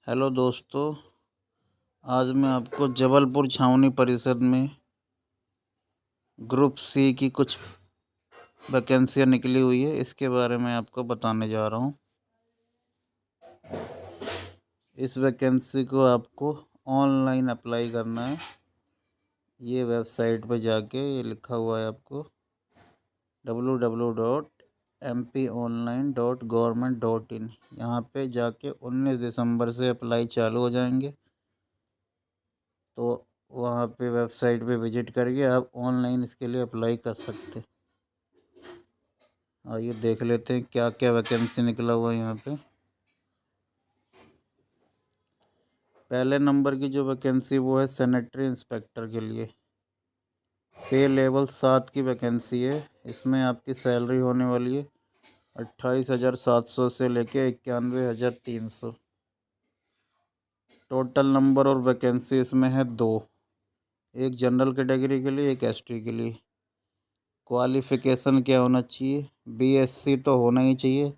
Hello दोस्तों, आज मैं आपको जबलपुर छावनी परिषद में ग्रुप सी की कुछ वैकेंसियाँ निकली हुई है, इसके बारे में आपको बताने जा रहा हूँ। इस वैकेंसी को आपको ऑनलाइन अप्लाई करना है। ये वेबसाइट पर जाके ये लिखा हुआ है आपको www.mponline.government.in। यहाँ पे जाके 19 दिसंबर से अप्लाई चालू हो जाएंगे। तो वहाँ पे वेबसाइट पे विजिट करके आप ऑनलाइन इसके लिए अप्लाई कर सकते हैं। आइए देख लेते हैं क्या क्या वैकेंसी निकला हुआ है यहाँ पे। पहले नंबर की जो वैकेंसी वो है सैनिटरी इंस्पेक्टर के लिए। पे लेवल 7 की वैकेंसी है। इसमें आपकी सैलरी होने वाली है 28,700 से लेके 91,300। टोटल नंबर और वैकेंसी इसमें है 2, एक जनरल कैटेगरी के लिए, एक एसटी के लिए। क्वालिफ़िकेशन क्या होना चाहिए? बीएससी तो होना ही चाहिए।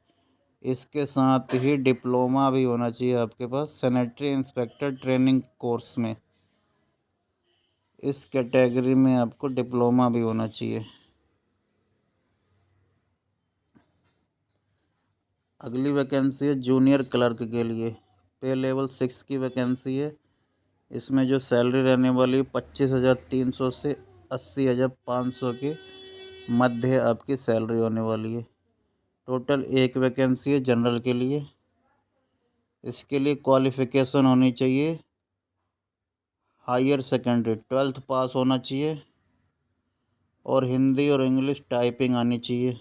इसके साथ ही डिप्लोमा भी होना चाहिए आपके पास सैनिटरी इंस्पेक्टर ट्रेनिंग कोर्स में। इस कैटेगरी में आपको डिप्लोमा भी होना चाहिए। अगली वैकेंसी है जूनियर क्लर्क के लिए। पे लेवल 6 की वैकेंसी है। इसमें जो सैलरी रहने वाली 25,300 से 80,500 के मध्य आपकी सैलरी होने वाली है। टोटल एक वैकेंसी है जनरल के लिए। इसके लिए क्वालिफ़िकेशन होनी चाहिए हायर सेकेंडरी 12th पास होना चाहिए और हिंदी और इंग्लिश टाइपिंग आनी चाहिए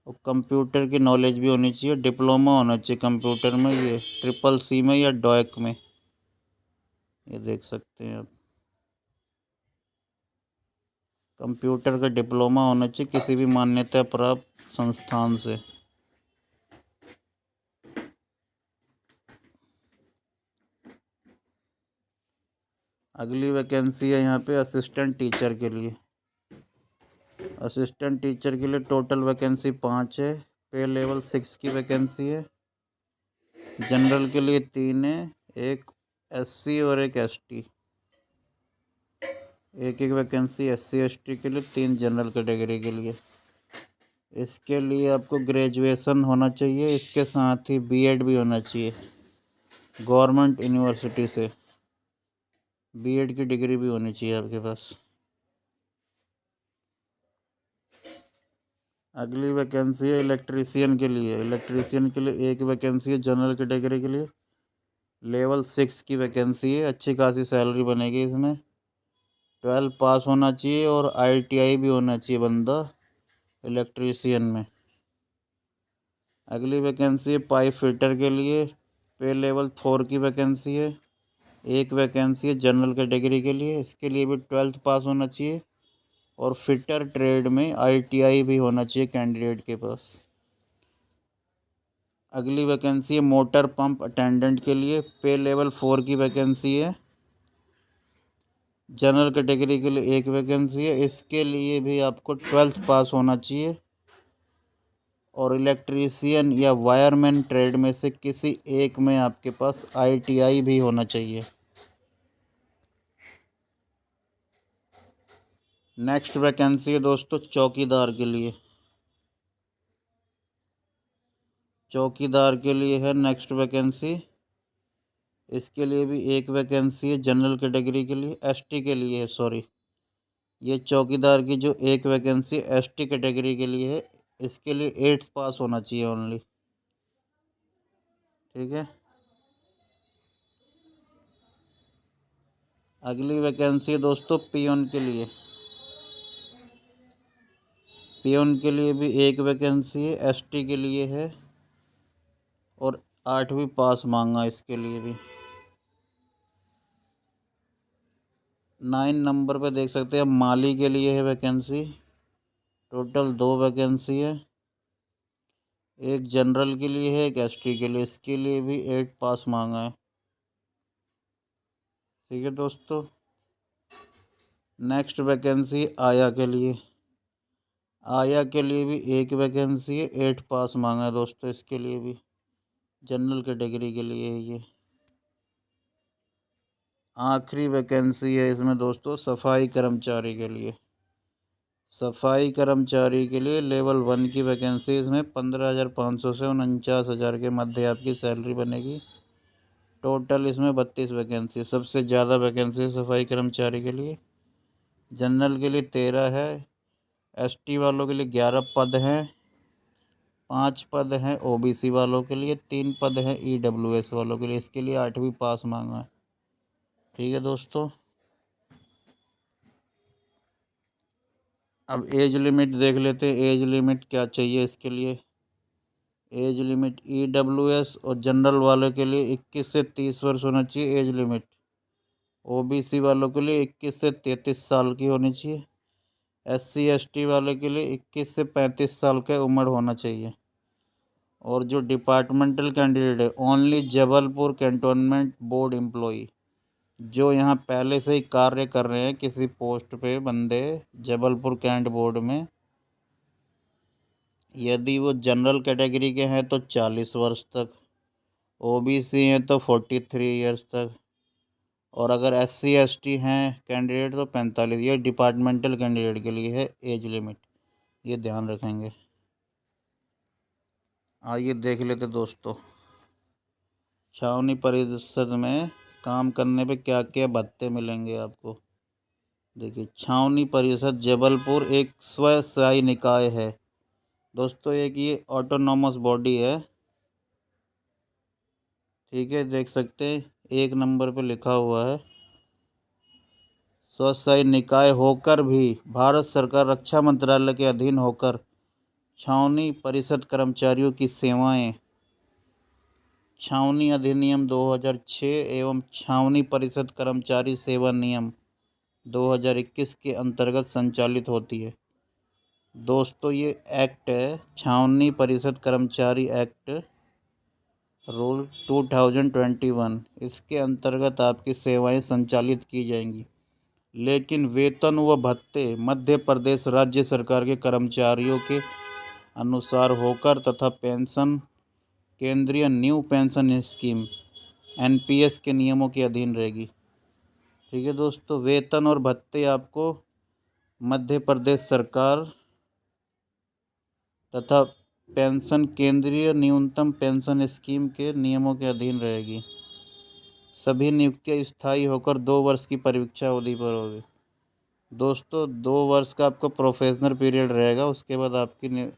और कंप्यूटर की नॉलेज भी होनी चाहिए। डिप्लोमा होना चाहिए कंप्यूटर में, ये CCC में या डॉयक में। ये देख सकते हैं आप, कंप्यूटर का डिप्लोमा होना चाहिए किसी भी मान्यता प्राप्त संस्थान से। अगली वैकेंसी है यहाँ पे असिस्टेंट टीचर के लिए। असिस्टेंट टीचर के लिए टोटल वैकेंसी 5 है। पे लेवल 6 की वैकेंसी है। जनरल के लिए 3 है, एक एससी और एक एसटी। एक एक वैकेंसी एससी एसटी के लिए, 3 जनरल कैटेगरी के लिए। इसके लिए आपको ग्रेजुएशन होना चाहिए, इसके साथ ही बीएड भी होना चाहिए गवर्नमेंट यूनिवर्सिटी से। बीएड की डिग्री भी होनी चाहिए आपके पास। अगली वैकेंसी है इलेक्ट्रीशियन के लिए। इलेक्ट्रीशियन के लिए एक वैकेंसी है जनरल कैटेगरी के लिए। लेवल 6 की वैकेंसी है। अच्छी खासी सैलरी बनेगी इसमें। 12 पास होना चाहिए और आईटीआई भी होना चाहिए बंदा इलेक्ट्रीशियन में। अगली वैकेंसी है पाइप फिटर के लिए। पे लेवल 4 की वैकेंसी है। एक वैकेंसी है जनरल कैटेगरी के लिए। इसके लिए भी 12th पास होना चाहिए और फिटर ट्रेड में आईटीआई भी होना चाहिए कैंडिडेट के पास। अगली वैकेंसी है मोटर पंप अटेंडेंट के लिए। पे लेवल 4 की वैकेंसी है। जनरल कैटेगरी के लिए एक वैकेंसी है। इसके लिए भी आपको 12th पास होना चाहिए और इलेक्ट्रीशियन या वायरमैन ट्रेड में से किसी एक में आपके पास आईटीआई भी होना चाहिए। नेक्स्ट वैकेंसी है दोस्तों चौकीदार के लिए। चौकीदार के लिए है नेक्स्ट वैकेंसी। इसके लिए भी एक वैकेंसी है जनरल कैटेगरी के लिए, एसटी के लिए है, सॉरी। ये चौकीदार की जो एक वैकेंसी एसटी कैटेगरी के लिए है, इसके लिए 8th पास होना चाहिए ओनली। ठीक है। अगली वैकेंसी है दोस्तों पियोन के लिए। पियोन के लिए भी एक वैकेंसी है, एसटी के लिए है और 8वीं पास मांगा इसके लिए भी। 9 नंबर पे देख सकते हैं माली के लिए है वैकेंसी। टोटल 2 वैकेंसी है, एक जनरल के लिए है, एक एसटी के लिए। इसके लिए भी 8 पास मांगा है। ठीक है दोस्तों। नेक्स्ट वैकेंसी आया के लिए। आया के लिए भी एक वैकेंसी है, 8 पास मांगा है दोस्तों इसके लिए भी। जनरल कैटेगरी के लिए है ये। आखिरी वैकेंसी है इसमें दोस्तों सफाई कर्मचारी के लिए। सफाई कर्मचारी के लिए लेवल 1 की वैकेंसी, इसमें 15,500 से 49,000 के मध्य आपकी सैलरी बनेगी। टोटल इसमें 32 वैकेंसी, सबसे ज़्यादा वैकेंसी सफाई कर्मचारी के लिए। जनरल के लिए 13 है। एसटी वालों के लिए 11 पद हैं। 5 पद हैं ओबीसी वालों के लिए। 3 पद हैं ईडब्ल्यूएस वालों के लिए। इसके लिए 8वीं पास मांगा है। ठीक है दोस्तों। अब एज लिमिट देख लेते हैं, एज लिमिट क्या चाहिए इसके लिए। एज लिमिट ईडब्ल्यूएस और जनरल वालों के लिए 21 से 30 वर्ष होना चाहिए एज लिमिट। ओबीसी वालों के लिए 21 से 33 साल की होनी चाहिए। एससी एसटी वाले के लिए 21 से 35 साल का उम्र होना चाहिए। और जो डिपार्टमेंटल कैंडिडेट है, only Jabalpur cantonment board employee, जो यहाँ पहले से ही कार्य कर रहे हैं किसी पोस्ट पे बंदे जबलपुर कैंट बोर्ड में, यदि वो जनरल कैटेगरी के हैं तो 40 वर्ष तक, ओबीसी हैं तो 43 ईयर्स तक, और अगर एससी एसटी हैं कैंडिडेट तो 45। ये डिपार्टमेंटल कैंडिडेट के लिए है एज लिमिट, ये ध्यान रखेंगे। आइए देख लेते दोस्तों, छावनी परिषद में काम करने पे क्या क्या भत्ते मिलेंगे आपको। देखिए, छावनी परिषद जबलपुर एक स्वशासी निकाय है दोस्तों, एक ये ऑटोनॉमस बॉडी है। ठीक है, देख सकते हैं 1 नंबर पे लिखा हुआ है, स्वशासी निकाय होकर भी भारत सरकार रक्षा मंत्रालय के अधीन होकर छावनी परिषद कर्मचारियों की सेवाएं छावनी अधिनियम 2006 एवं छावनी परिषद कर्मचारी सेवा नियम 2021 के अंतर्गत संचालित होती है। दोस्तों ये एक्ट है छावनी परिषद कर्मचारी एक्ट रूल 2021, इसके अंतर्गत आपकी सेवाएं संचालित की जाएंगी। लेकिन वेतन व भत्ते मध्य प्रदेश राज्य सरकार के कर्मचारियों के अनुसार होकर तथा पेंशन केंद्रीय न्यू पेंशन स्कीम एनपीएस के नियमों के अधीन रहेगी। ठीक है दोस्तों, वेतन और भत्ते आपको मध्य प्रदेश सरकार तथा पेंशन केंद्रीय न्यूनतम पेंशन स्कीम के नियमों के अधीन रहेगी। सभी नियुक्तियां स्थायी होकर 2 वर्ष की परीक्षा अवधि पर होगी। दोस्तों 2 वर्ष का आपका प्रोफेशनल पीरियड रहेगा, उसके बाद आपकी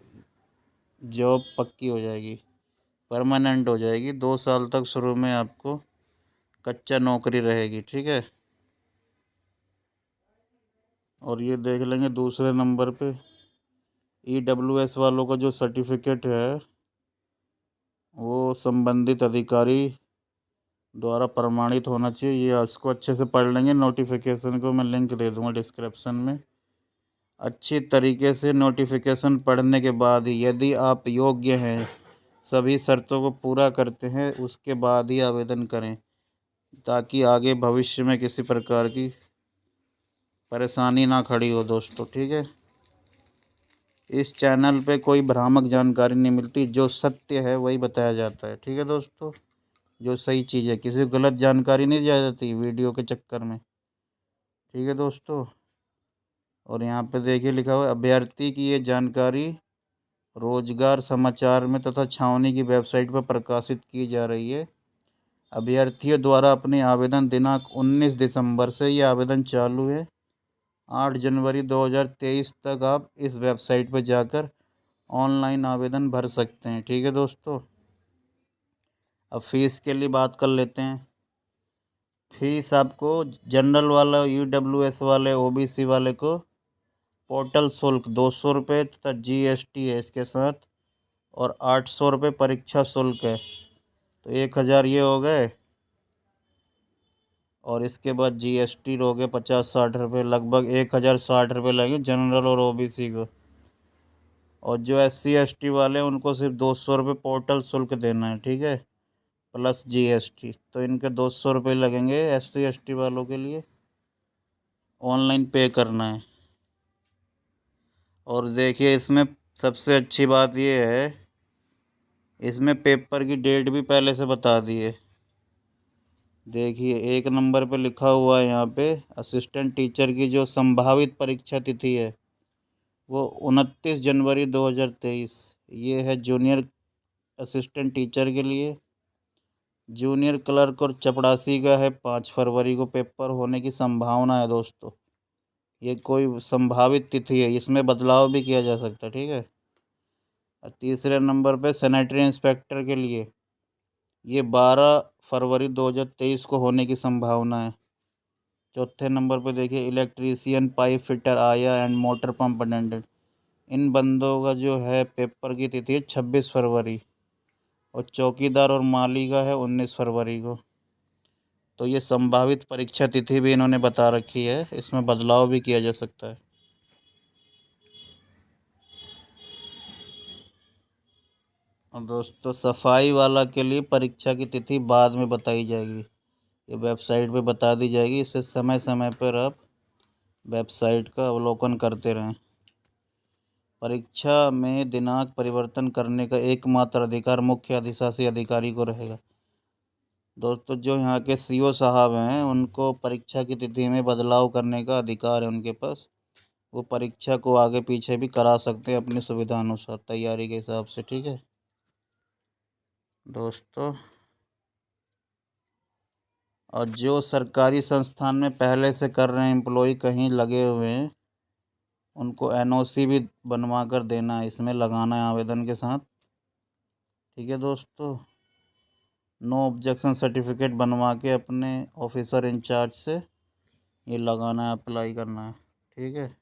जॉब पक्की हो जाएगी, परमानेंट हो जाएगी। 2 साल तक शुरू में आपको कच्चा नौकरी रहेगी। ठीक है, और ये देख लेंगे दूसरे नंबर पे ईडब्ल्यूएस वालों का जो सर्टिफिकेट है वो संबंधित अधिकारी द्वारा प्रमाणित होना चाहिए। ये उसको अच्छे से पढ़ लेंगे, नोटिफिकेशन को मैं लिंक दे दूँगा डिस्क्रिप्शन में। अच्छी तरीके से नोटिफिकेशन पढ़ने के बाद ही, यदि आप योग्य हैं, सभी शर्तों को पूरा करते हैं, उसके बाद ही आवेदन करें, ताकि आगे भविष्य में किसी प्रकार की परेशानी ना खड़ी हो दोस्तों। ठीक है, इस चैनल पे कोई भ्रामक जानकारी नहीं मिलती, जो सत्य है वही बताया जाता है। ठीक है दोस्तों, जो सही चीज़ है, किसी को गलत जानकारी नहीं दी जाती वीडियो के चक्कर में। ठीक है दोस्तों, और यहाँ पे देखिए लिखा हुआ है, अभ्यर्थी की ये जानकारी रोजगार समाचार में तथा छावनी की वेबसाइट पर प्रकाशित की जा रही है। अभ्यर्थियों द्वारा अपने आवेदन दिनांक 19 दिसंबर से ये आवेदन चालू है। 8 जनवरी 2023 तक आप इस वेबसाइट पर जाकर ऑनलाइन आवेदन भर सकते हैं। ठीक है दोस्तों, अब फीस के लिए बात कर लेते हैं। फीस आपको जनरल वाला, ईडब्ल्यूएस वाले, ओबीसी वाले को पोर्टल शुल्क 200 रुपये तथा जीएसटी है इसके साथ, और 800 रुपये परीक्षा शुल्क है, तो 1000 ये हो गए। और इसके बाद जीएसटी हो गए 50-60 रुपये, लगभग 1060 रुपये लगेंगे जनरल और ओबीसी को। और जो एससी एसटी वाले हैं उनको सिर्फ 200 रुपये पोर्टल शुल्क देना है। ठीक है, प्लस जीएसटी, तो इनके 200 रुपये लगेंगे एससी एसटी वालों के लिए, ऑनलाइन पे करना है। और देखिए इसमें सबसे अच्छी बात ये है, इसमें पेपर की डेट भी पहले से बता दी है। देखिए 1 नंबर पे लिखा हुआ है यहाँ पे, असिस्टेंट टीचर की जो संभावित परीक्षा तिथि है वो 29 जनवरी 2023। ये है जूनियर असिस्टेंट टीचर के लिए। जूनियर क्लर्क और चपरासी का है 5 फरवरी को पेपर होने की संभावना है दोस्तों। ये कोई संभावित तिथि है, इसमें बदलाव भी किया जा सकता है, ठीक है। और तीसरे नंबर पे सैनिटरी इंस्पेक्टर के लिए ये 12 फरवरी 2023 को होने की संभावना है। चौथे नंबर पे देखिए इलेक्ट्रीशियन, पाइप फिटर, आया एंड मोटर पंप अटेंडेंट, इन बंदों का जो है पेपर की तिथि है 26 फरवरी, और चौकीदार और माली का है 19 फरवरी को। तो ये संभावित परीक्षा तिथि भी इन्होंने बता रखी है, इसमें बदलाव भी किया जा सकता है। और दोस्तों सफाई वाला के लिए परीक्षा की तिथि बाद में बताई जाएगी, ये वेबसाइट पे बता दी जाएगी। इसे समय समय पर आप वेबसाइट का अवलोकन करते रहें। परीक्षा में दिनांक परिवर्तन करने का एकमात्र अधिकार मुख्य अधिशासी अधिकारी को रहेगा। दोस्तों जो यहाँ के सीओ साहब हैं उनको परीक्षा की तिथि में बदलाव करने का अधिकार है उनके पास। वो परीक्षा को आगे पीछे भी करा सकते हैं अपनी सुविधा अनुसार, तैयारी के हिसाब से, ठीक है दोस्तों। और जो सरकारी संस्थान में पहले से कर रहे हैं एम्प्लॉय कहीं लगे हुए हैं, उनको एनओसी भी बनवा कर देना है, इसमें लगाना है आवेदन के साथ, ठीक है दोस्तों। नो ऑब्जेक्शन सर्टिफिकेट बनवा के अपने ऑफिसर इंचार्ज से ये लगाना है, अप्लाई करना है, ठीक है।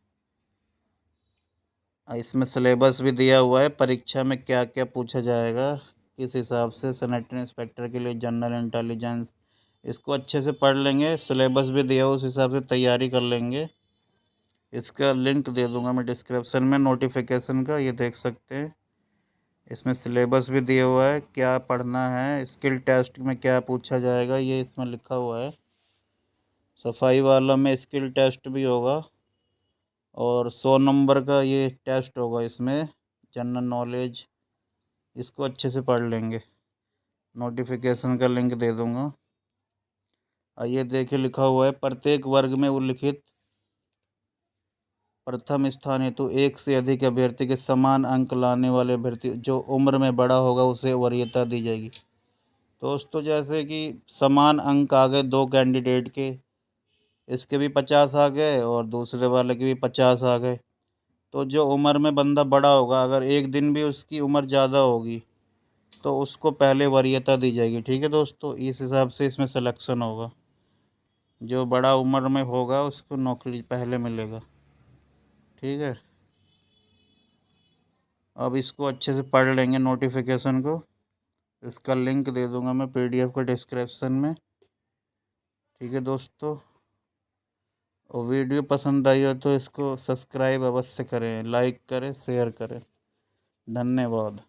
इसमें सिलेबस भी दिया हुआ है, परीक्षा में क्या क्या पूछा जाएगा, किस हिसाब से। सैनिटरी इंस्पेक्टर के लिए जनरल इंटेलिजेंस, इसको अच्छे से पढ़ लेंगे, सिलेबस भी दिया हुआ उस हिसाब से तैयारी कर लेंगे। इसका लिंक दे दूंगा मैं डिस्क्रिप्शन में नोटिफिकेशन का, ये देख सकते हैं। इसमें सिलेबस भी दिया हुआ है, क्या पढ़ना है, स्किल टेस्ट में क्या पूछा जाएगा, ये इसमें लिखा हुआ है। सफाई वाला में स्किल टेस्ट भी होगा और 100 नंबर का ये टेस्ट होगा इसमें, जनरल नॉलेज। इसको अच्छे से पढ़ लेंगे, नोटिफिकेशन का लिंक दे दूंगा। और ये देखिए लिखा हुआ है, प्रत्येक वर्ग में उल्लिखित प्रथम स्थान हेतु एक से अधिक अभ्यर्थी के समान अंक लाने वाले अभ्यर्थी जो उम्र में बड़ा होगा उसे वरीयता दी जाएगी। दोस्तों जैसे कि समान अंक आ गए दो कैंडिडेट के, इसके भी 50 आ गए और दूसरे वाले के भी 50 आ गए, तो जो उम्र में बंदा बड़ा होगा अगर एक दिन भी उसकी उम्र ज़्यादा होगी तो उसको पहले वरीयता दी जाएगी, ठीक है दोस्तों। इस हिसाब से इसमें सिलेक्शन होगा, जो बड़ा उम्र में होगा उसको नौकरी पहले मिलेगा, ठीक है। अब इसको अच्छे से पढ़ लेंगे नोटिफिकेशन को, इसका लिंक दे दूंगा मैं पीडीएफ का डिस्क्रिप्शन में, ठीक है दोस्तों। और वीडियो पसंद आई हो तो इसको सब्सक्राइब अवश्य करें, लाइक करें, शेयर करें। धन्यवाद।